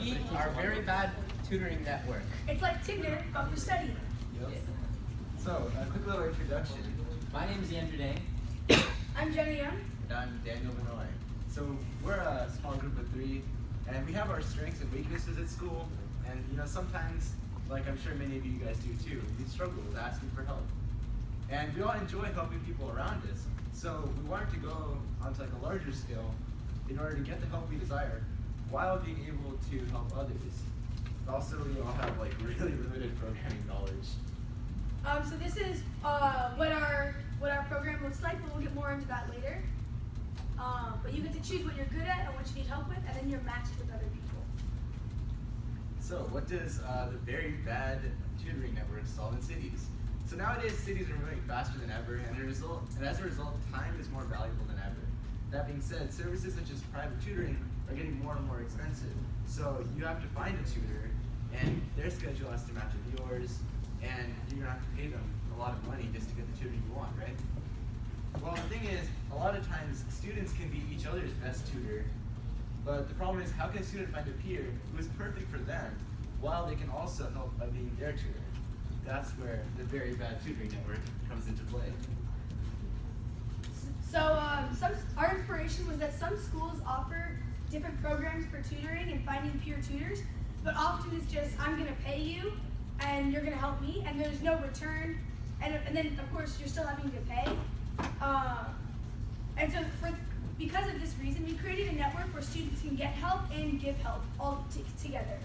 We are very bad tutoring network. It's like Tinder, but for studying. Yep. So, a quick little introduction. My name is Andrew Day. I'm Jenny Young. And I'm Daniel Benoit. So, we're a small group of 3, and we have our strengths and weaknesses at school. And, sometimes, like I'm sure many of you guys do too, we struggle with asking for help. And we all enjoy helping people around us. So, we wanted to go onto like a larger scale in order to get the help we desire while being able to help others. Also, we all have like really limited programming knowledge. So this is what our program looks like, but we'll get more into that later. But you get to choose what you're good at and what you need help with, and then you're matched with other people. So what does the very bad tutoring network solve in cities? So nowadays cities are moving faster than ever, and as a result, time is more valuable than ever. That being said, services such as private tutoring are getting more and more expensive. So you have to find a tutor, and their schedule has to match with yours, and you're gonna have to pay them a lot of money just to get the tutor you want, right? Well, the thing is, a lot of times students can be each other's best tutor, but the problem is, how can a student find a peer who is perfect for them, while they can also help by being their tutor? That's where the very bad tutoring network comes into play. So our inspiration was that some schools offer different programs for tutoring and finding peer tutors, but often it's just, I'm gonna pay you and you're gonna help me, and there's no return, and then of course you're still having to pay. And so because of this reason, we created a network where students can get help and give help all together.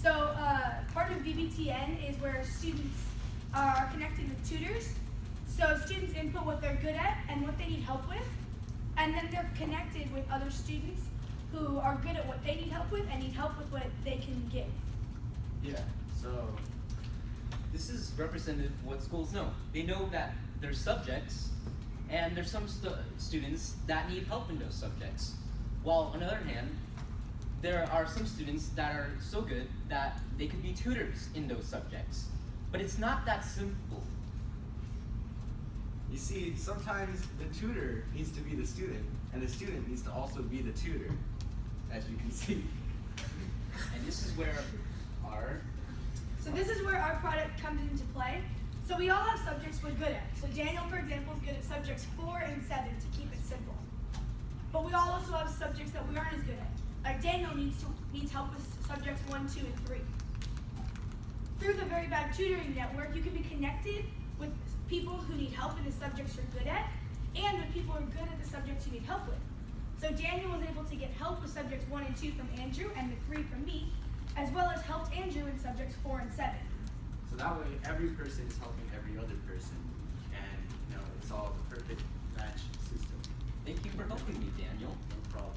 So part of VBTN is where students are connected with tutors. So students input what they're good at and what they need help with, and then they're connected with other students who are good at what they need help with and need help with what they can give. Yeah, so This is representative of what schools know. They know that there's subjects, and there's some students that need help in those subjects. While on the other hand, there are some students that are so good that they could be tutors in those subjects. But it's not that simple. you see, sometimes the tutor needs to be the student, and the student needs to also be the tutor, as you can see. And this is where So this is where our product comes into play. So we all have subjects we're good at. So Daniel, for example, is good at subjects 4 and 7 to keep it simple. But we all also have subjects that we aren't as good at. Like Daniel needs help with subjects 1, 2, and 3. Through the Very Bad Tutoring Network, you can be connected with people who need help in the subjects you're good at, and with people who are good at the subjects you need help with. So Daniel was able to get help with subjects 1 and 2 from Andrew, and the 3 from me, as well as helped Andrew in subjects 4 and 7. So that way, every person is helping every other person, and it's all the perfect match system. thank you for helping me, Daniel. No problem.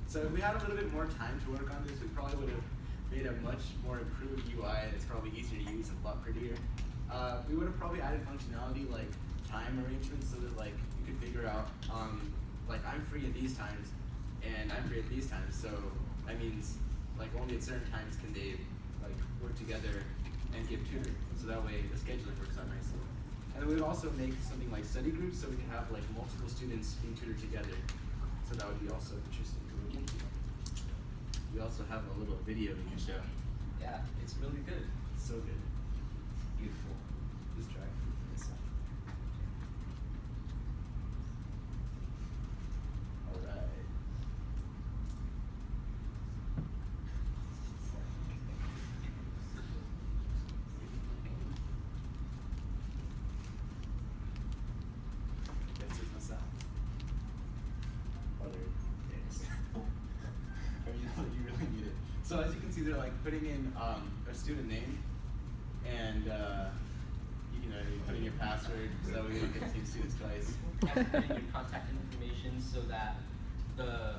So if we had a little bit more time to work on this, we probably would have made a much more improved UI that's probably easier to use and a lot prettier. We would have probably added functionality like time arrangements so that like you could figure out like I'm free at these times and I'm free at these times. So that means like only at certain times can they like work together and give tutoring. So that way the scheduling works out nicely. And then we would also make something like study groups so we can have like multiple students being tutored together. So that would be also interesting to look into. We also have a little video we can show. Yeah, it's really good. So good. Beautiful. Just try this one. Alright. Guess there's no sound. Oh, there it is. Or you really need it. So as you can see, they're like putting in a student name, and you put in your password so that we don't get the same students twice. And put in your contact information so that the